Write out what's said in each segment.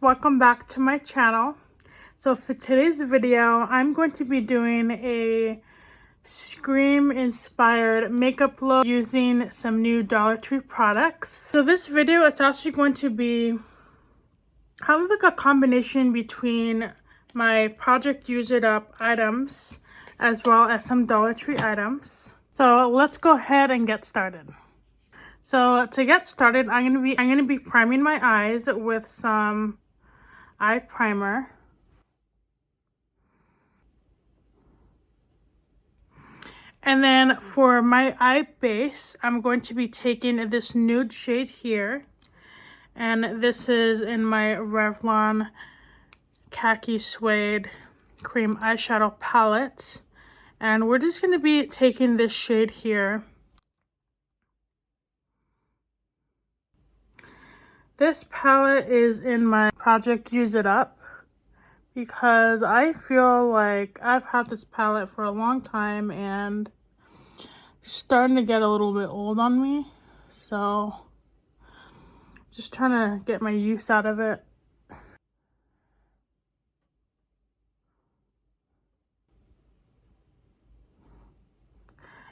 welcome back to my channel. So for today's video, I'm going to be doing a Scream inspired makeup look using some new Dollar Tree products. So this video, it's actually going to be kind of like a combination between my Project Use It Up items as well as some Dollar Tree items. So let's go ahead and get started. So to get started, I'm gonna be priming my eyes with some eye primer. And then for my eye base, I'm going to be taking this nude shade here. And this is in my Revlon Khaki Suede Cream Eyeshadow Palette. And we're just gonna be taking this shade here. This palette is in my Project Use It Up because I feel like I've had this palette for a long time and it's starting to get a little bit old on me. So just trying to get my use out of it.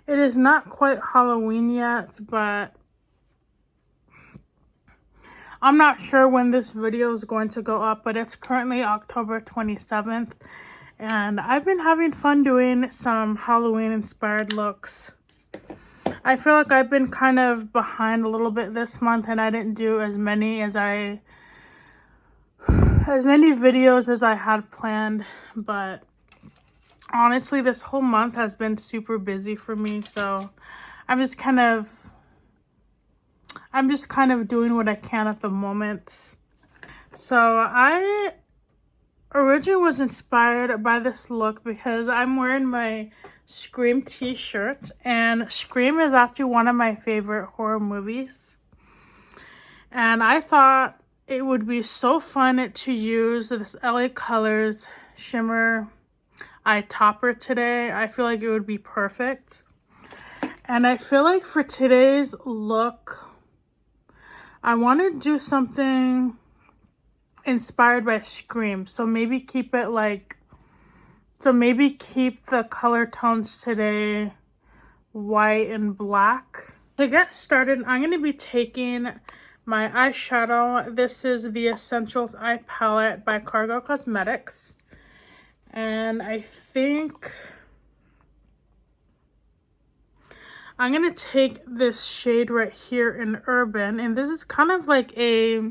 It is not quite Halloween yet, but I'm not sure when this video is going to go up, but it's currently October 27th. And I've been having fun doing some Halloween inspired looks. I feel like I've been kind of behind a little bit this month and I didn't do as many videos as I had planned. But honestly, this whole month has been super busy for me. So I'm just kind of doing what I can at the moment. So I originally was inspired by this look because I'm wearing my Scream t-shirt, and Scream is actually one of my favorite horror movies. And I thought it would be so fun to use this LA Colors shimmer eye topper today. I feel like it would be perfect. And I feel like for today's look, I want to do something inspired by Scream. So maybe keep the color tones today white and black. To get started, I'm going to be taking my eyeshadow. This is the Essentials Eye Palette by Cargo Cosmetics. And I think I'm going to take this shade right here in Urban, and this is kind of like a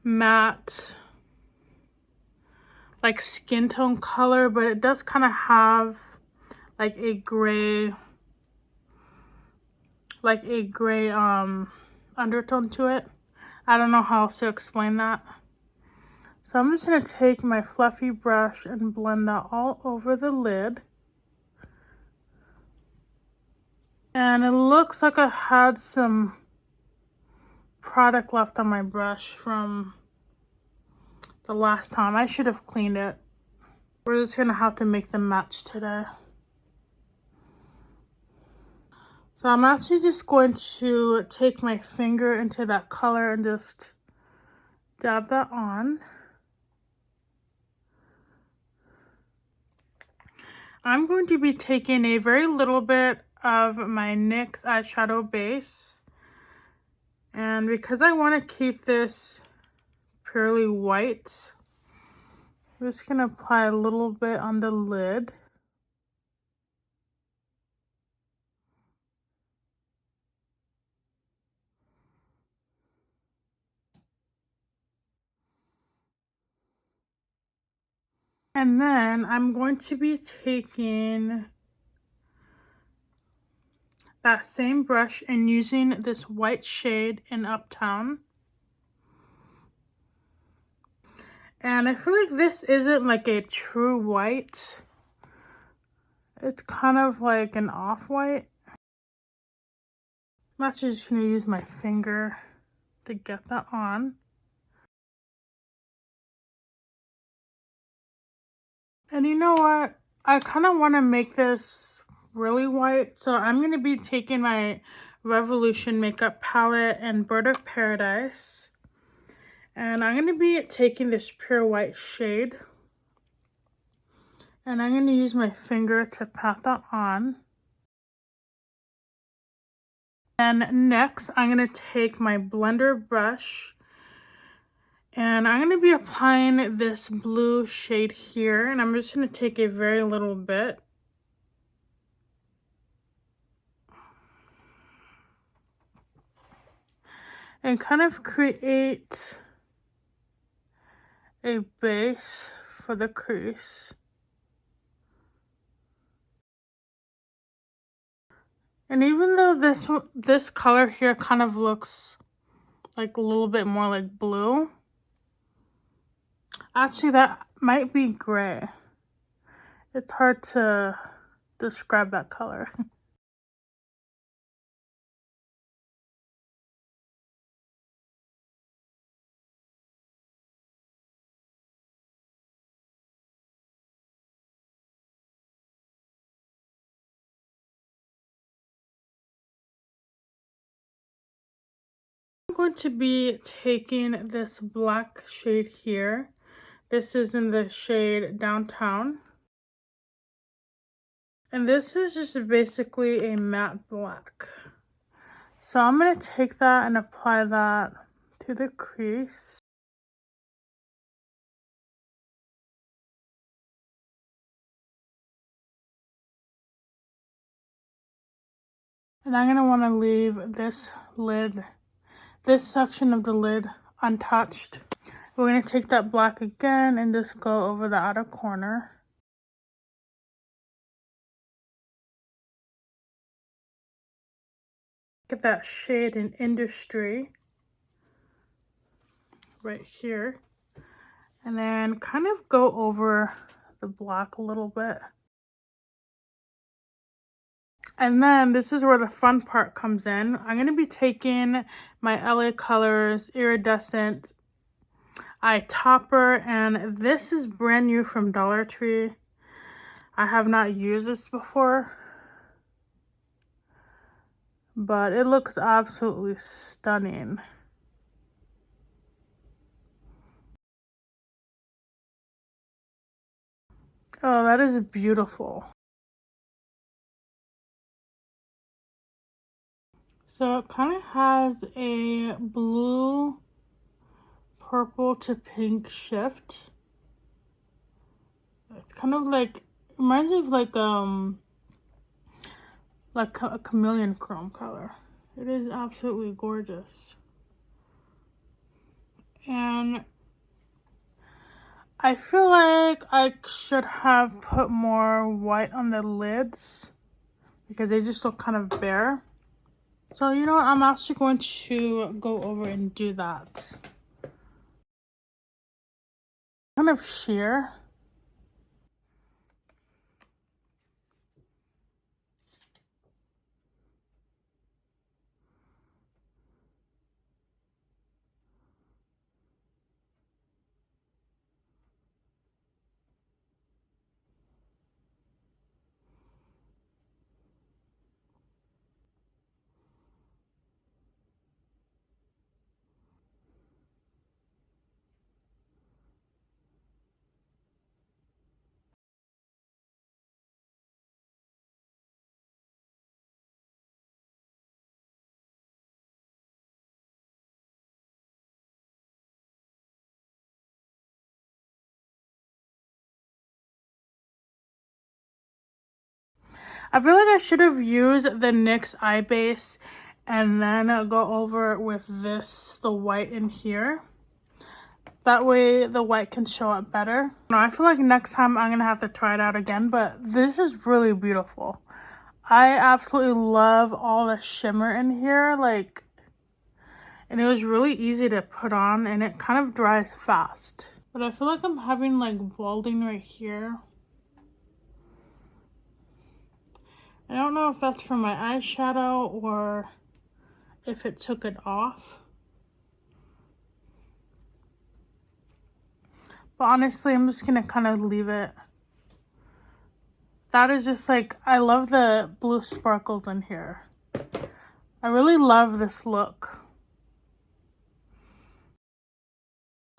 matte, like skin tone color, but it does kind of have like a gray undertone to it. I don't know how else to explain that. So I'm just going to take my fluffy brush and blend that all over the lid. And it looks like I had some product left on my brush from the last time. I should have cleaned it. We're just going to have to make them match today. So I'm actually just going to take my finger into that color and just dab that on. I'm going to be taking a very little bit of my NYX eyeshadow base, and because I want to keep this purely white, I'm just going to apply a little bit on the lid. And then I'm going to be taking that same brush and using this white shade in Uptown. And I feel like this isn't like a true white. It's kind of like an off-white. I'm actually just going to use my finger to get that on. And you know what? I kind of want to make this really white. So I'm going to be taking my Revolution makeup palette and Bird of Paradise. And I'm going to be taking this pure white shade. And I'm going to use my finger to pat that on. And next, I'm going to take my blender brush. And I'm going to be applying this blue shade here. And I'm just going to take a very little bit. And kind of create a base for the crease. And even though this color here kind of looks like a little bit more like blue, actually that might be gray. It's hard to describe that color. I'm going to be taking this black shade here. This is in the shade Downtown. And this is just basically a matte black. So I'm going to take that and apply that to the crease. And I'm going to want to leave this section of the lid untouched. We're going to take that black again and just go over the outer corner. Get that shade in Industry right here. And then kind of go over the black a little bit. And then this is where the fun part comes in. I'm going to be taking my LA Colors Iridescent Eye Topper, and this is brand new from Dollar Tree. I have not used this before, but it looks absolutely stunning. Oh, that is beautiful. So it kind of has a blue, purple to pink shift. It's kind of like, reminds me of like a chameleon chrome color. It is absolutely gorgeous. And I feel like I should have put more white on the lids because they just look kind of bare. So you know what, I'm actually going to go over and do that. Kind of sheer. I feel like I should have used the NYX eye base and then go over with this, the white in here. That way the white can show up better. No, I feel like next time I'm going to have to try it out again, but this is really beautiful. I absolutely love all the shimmer in here, like, and it was really easy to put on and it kind of dries fast. But I feel like I'm having like balding right here. I don't know if that's from my eyeshadow or if it took it off. But honestly, I'm just gonna kind of leave it. That is just like, I love the blue sparkles in here. I really love this look.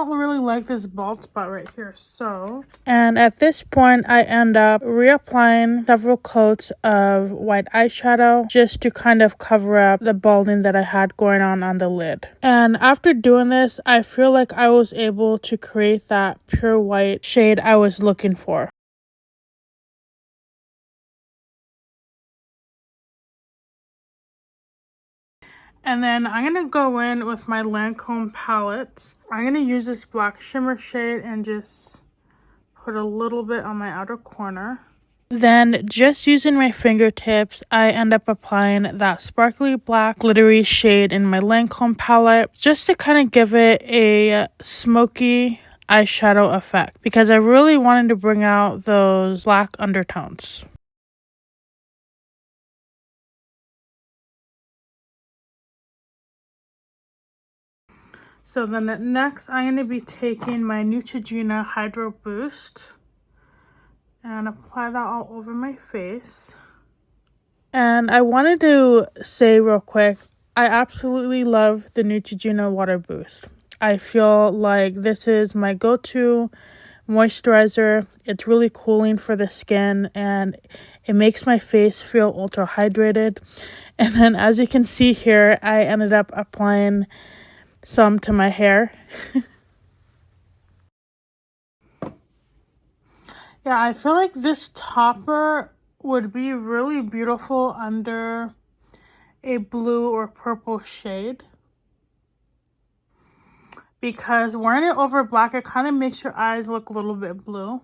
I don't really like this bald spot right here, so. And at this point, I end up reapplying several coats of white eyeshadow just to kind of cover up the balding that I had going on the lid. And after doing this, I feel like I was able to create that pure white shade I was looking for. And then I'm going to go in with my Lancome palette. I'm going to use this black shimmer shade and just put a little bit on my outer corner. Then just using my fingertips, I end up applying that sparkly black glittery shade in my Lancome palette just to kind of give it a smoky eyeshadow effect because I really wanted to bring out those black undertones. So then next, I'm going to be taking my Neutrogena Hydro Boost and apply that all over my face. And I wanted to say real quick, I absolutely love the Neutrogena Water Boost. I feel like this is my go-to moisturizer. It's really cooling for the skin and it makes my face feel ultra hydrated. And then as you can see here, I ended up applying some to my hair. Yeah, I feel like this topper would be really beautiful under a blue or purple shade. Because wearing it over black, it kind of makes your eyes look a little bit blue.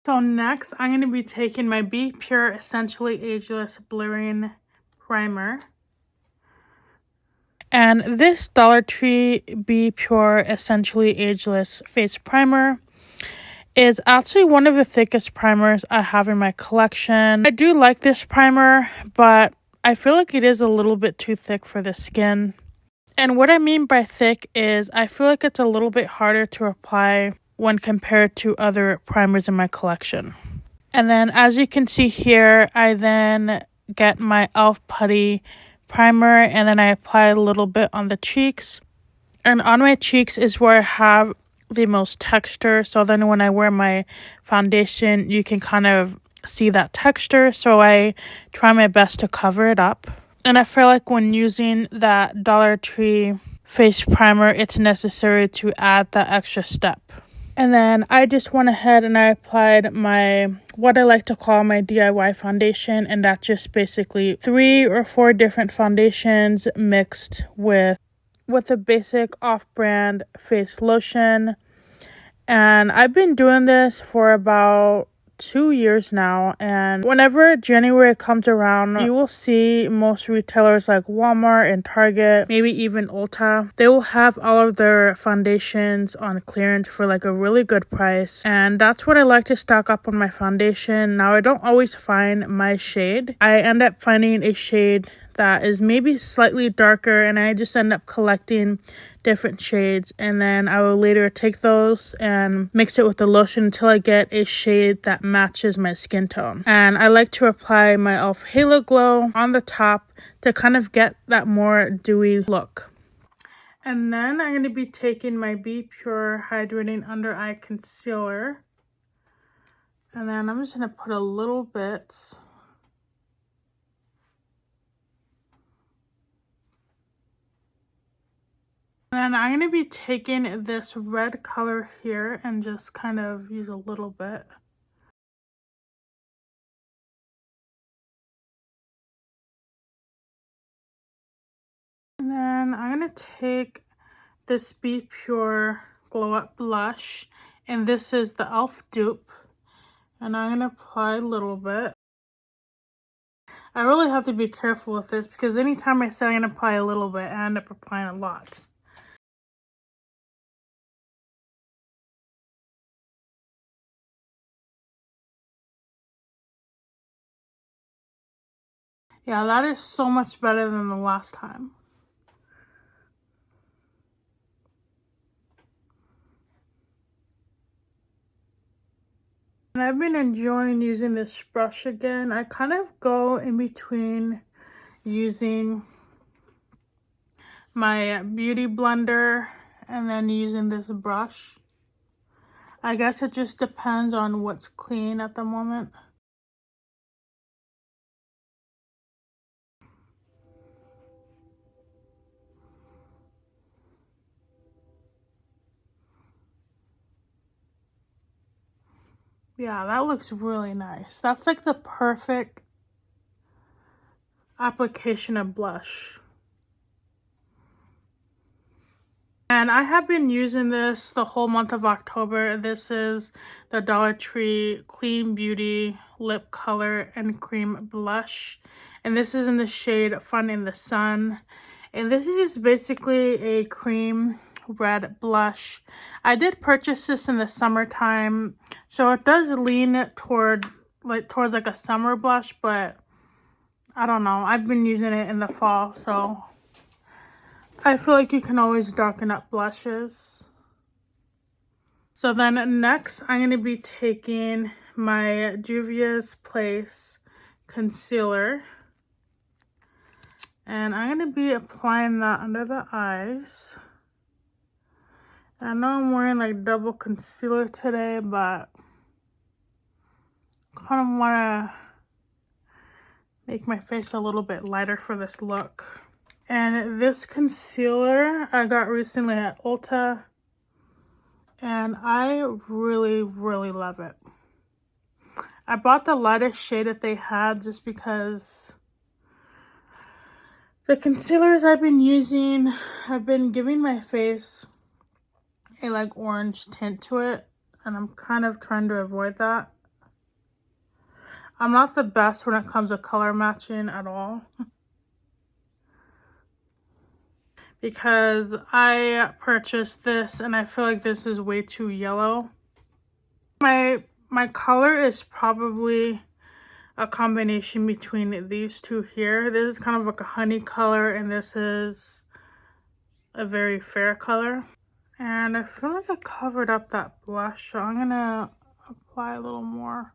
So next, I'm going to be taking my Be Pure Essentially Ageless Blurring Primer. And this Dollar Tree Be Pure Essentially Ageless Face Primer is actually one of the thickest primers I have in my collection. I do like this primer, but I feel like it is a little bit too thick for the skin. And what I mean by thick is I feel like it's a little bit harder to apply when compared to other primers in my collection. And then as you can see here, I then get my e.l.f. Putty Primer and then I apply a little bit on the cheeks. And on my cheeks is where I have the most texture. So then when I wear my foundation, you can kind of see that texture. So I try my best to cover it up. And I feel like when using that Dollar Tree face primer, it's necessary to add that extra step. And then I just went ahead and I applied my, what I like to call my DIY foundation. And that's just basically 3 or 4 different foundations mixed with a basic off-brand face lotion. And I've been doing this for about 2 years now, and whenever January comes around, you will see most retailers like Walmart and Target, maybe even Ulta, they will have all of their foundations on clearance for like a really good price, and that's what I like to stock up on my foundation. Now I don't always find my shade. I end up finding a shade that is maybe slightly darker, and I just end up collecting different shades, and then I will later take those and mix it with the lotion until I get a shade that matches my skin tone. And I like to apply my e.l.f. Halo Glow on the top to kind of get that more dewy look. And then I'm going to be taking my Be Pure Hydrating Under Eye Concealer, and then I'm just going to put a little bit. And I'm going to be taking this red color here and just kind of use a little bit. And then I'm going to take this Be Pure Glow Up Blush. And this is the e.l.f. dupe. And I'm going to apply a little bit. I really have to be careful with this because anytime I say I'm going to apply a little bit, I end up applying a lot. Yeah, that is so much better than the last time. And I've been enjoying using this brush again. I kind of go in between using my beauty blender and then using this brush. I guess it just depends on what's clean at the moment. Yeah, that looks really nice. That's like the perfect application of blush. And I have been using this the whole month of October. This is the Dollar Tree Clean Beauty Lip Color and Cream Blush. And this is in the shade Fun in the Sun. And this is just basically a cream red blush. I did purchase this in the summertime, so it does lean towards like a summer blush, but I don't know. I've been using it in the fall, so I feel like you can always darken up blushes. So then next, I'm going to be taking my Juvia's Place concealer. And I'm going to be applying that under the eyes. I know I'm wearing like double concealer today, but I kind of want to make my face a little bit lighter for this look. And this concealer I got recently at Ulta, and I really, really love it. I bought the lightest shade that they had just because the concealers I've been using have been giving my face a like orange tint to it, and I'm kind of trying to avoid that. I'm not the best when it comes to color matching at all. Because I purchased this and I feel like this is way too yellow. My color is probably a combination between these two here. This is kind of like a honey color and this is a very fair color. And I feel like I covered up that blush, so I'm gonna apply a little more.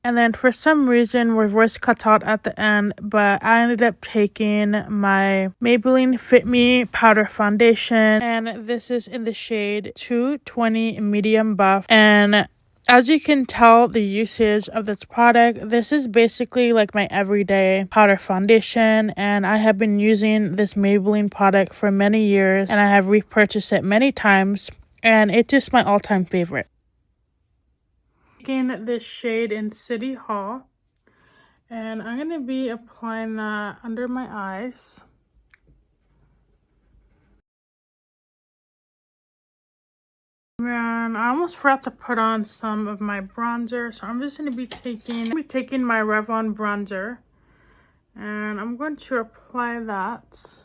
And then for some reason, my voice cuts out at the end, but I ended up taking my Maybelline Fit Me Powder Foundation. And this is in the shade 220 Medium Buff. And as you can tell, the usage of this product, this is basically like my everyday powder foundation. And I have been using this Maybelline product for many years. And I have repurchased it many times. And it's just my all-time favorite. Taking this shade in City Hall, and I'm going to be applying that under my eyes. And I almost forgot to put on some of my bronzer, so I'm just going to be taking my Revlon bronzer, and I'm going to apply that.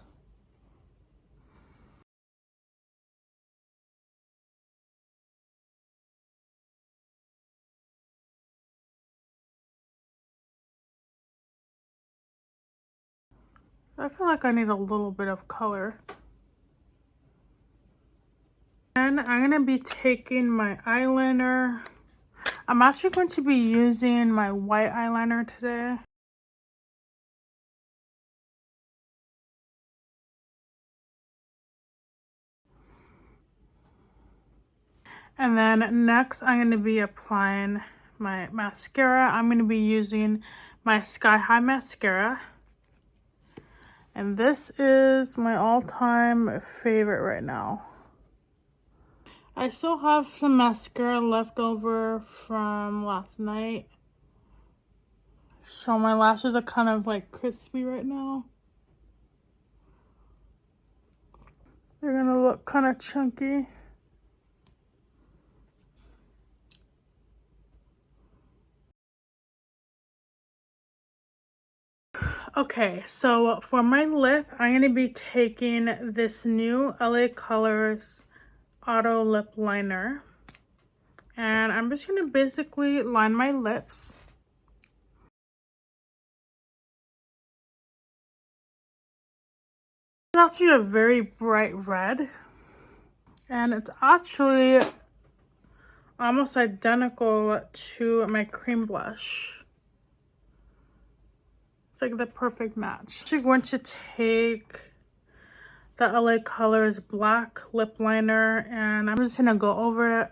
I feel like I need a little bit of color. And I'm going to be taking my eyeliner. I'm actually going to be using my white eyeliner today. And then next I'm going to be applying my mascara. I'm going to be using my Skyhigh mascara. And this is my all-time favorite right now. I still have some mascara left over from last night. So my lashes are kind of like crispy right now. They're going to look kind of chunky. Okay, so for my lip, I'm going to be taking this new LA Colors Auto Lip Liner. And I'm just going to basically line my lips. It's actually a very bright red. And it's actually almost identical to my cream blush. It's like the perfect match. I'm actually going to take the LA Colors black lip liner, and I'm just gonna go over it.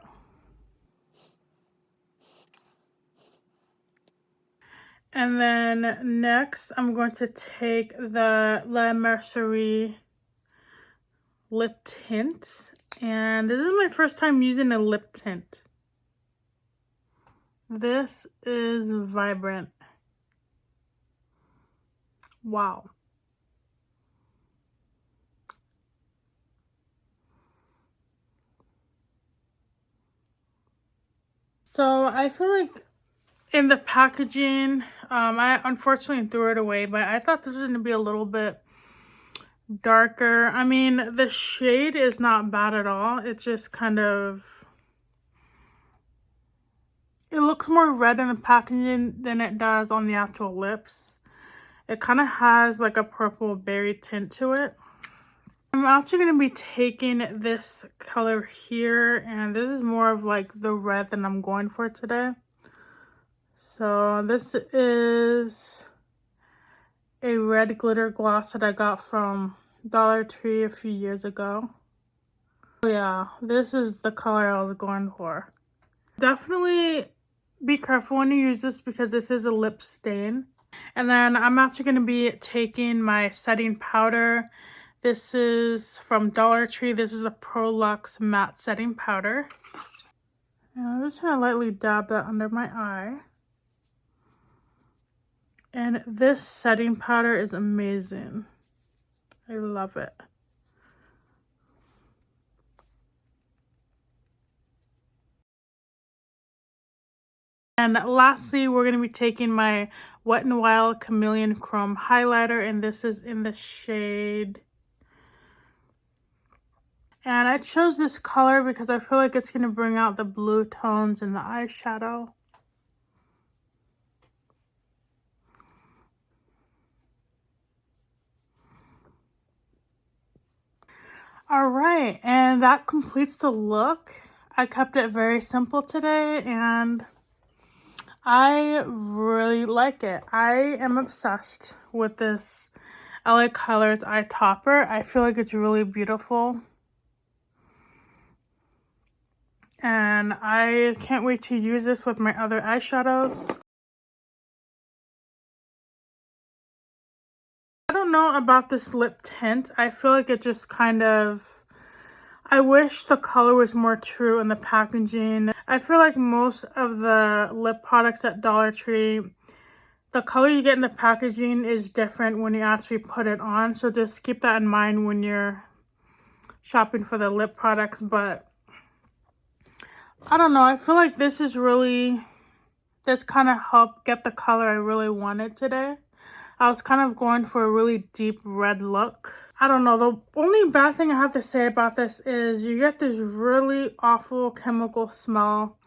And then next, I'm going to take the La Mercerie lip tint, and this is my first time using a lip tint. This is vibrant. Wow. So I feel like in the packaging, I unfortunately threw it away, but I thought this was going to be a little bit darker. I mean, the shade is not bad at all. It's just kind of, it looks more red in the packaging than it does on the actual lips. It kind of has like a purple berry tint to it. I'm actually going to be taking this color here, and this is more of like the red that I'm going for today. So this is a red glitter gloss that I got from Dollar Tree a few years ago. Oh yeah, this is the color I was going for. Definitely be careful when you use this because this is a lip stain. And then I'm actually going to be taking my setting powder. This is from Dollar Tree. This is a Pro Luxe matte setting powder. And I'm just going to lightly dab that under my eye. And this setting powder is amazing. I love it. And lastly, we're going to be taking my Wet n Wild Chameleon Chrome highlighter, and this is in the shade. And I chose this color because I feel like it's going to bring out the blue tones in the eyeshadow. Alright, and that completes the look. I kept it very simple today, and I really like it. I am obsessed with this LA Colors eye topper. I feel like it's really beautiful. And I can't wait to use this with my other eyeshadows. I don't know about this lip tint. I feel like it just kind of... I wish the color was more true in the packaging. I feel like most of the lip products at Dollar Tree, the color you get in the packaging is different when you actually put it on. So just keep that in mind when you're shopping for the lip products. But I don't know. I feel like this is really... This kind of helped get the color I really wanted today. I was kind of going for a really deep red look. I don't know. The only bad thing I have to say about this is you get this really awful chemical smell.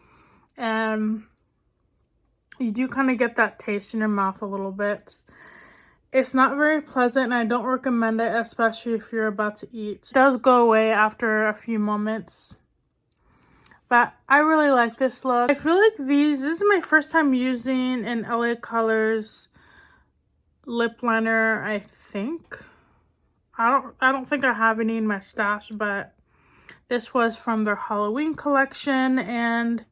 And you do kind of get that taste in your mouth a little bit. It's not very pleasant, and I don't recommend it, especially if you're about to eat. It does go away after a few moments. But I really like this look. I feel like this is my first time using an LA Colors lip liner, I think. I don't think I have any in my stash, but this was from their Halloween collection, and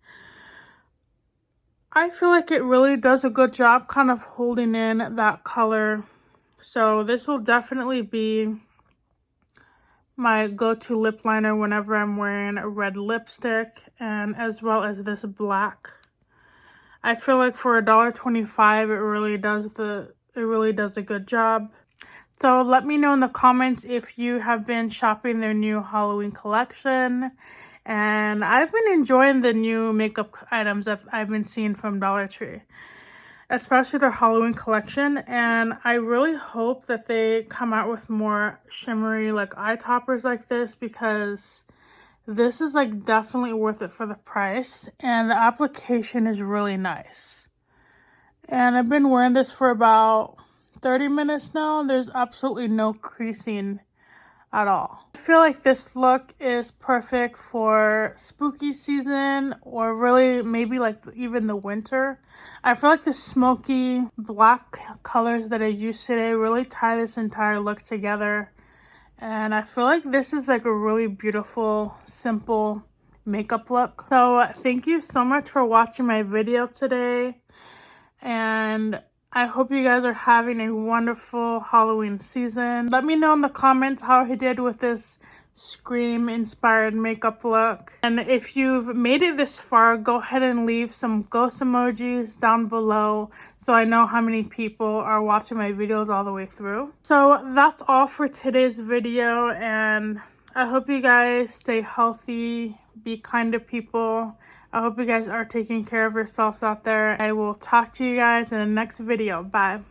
I feel like it really does a good job kind of holding in that color. So this will definitely be my go-to lip liner whenever I'm wearing a red lipstick, and as well as this black. I feel like for $1.25 it really does a good job. So let me know in the comments if you have been shopping their new Halloween collection. And I've been enjoying the new makeup items that I've been seeing from Dollar Tree, especially their Halloween collection. And I really hope that they come out with more shimmery like eye toppers like this, because this is like definitely worth it for the price, and the application is really nice. And I've been wearing this for about 30 minutes now. There's absolutely no creasing at all. I feel like this look is perfect for spooky season, or really maybe like even the winter. I feel like the smoky black colors that I used today really tie this entire look together. And I feel like this is like a really beautiful, simple makeup look. So thank you so much for watching my video today. And I hope you guys are having a wonderful Halloween season. Let me know in the comments how he did with this Scream inspired makeup look. And if you've made it this far, go ahead and leave some ghost emojis down below so I know how many people are watching my videos all the way through. So that's all for today's video, and I hope you guys stay healthy, be kind to people. I hope you guys are taking care of yourselves out there. I will talk to you guys in the next video. Bye.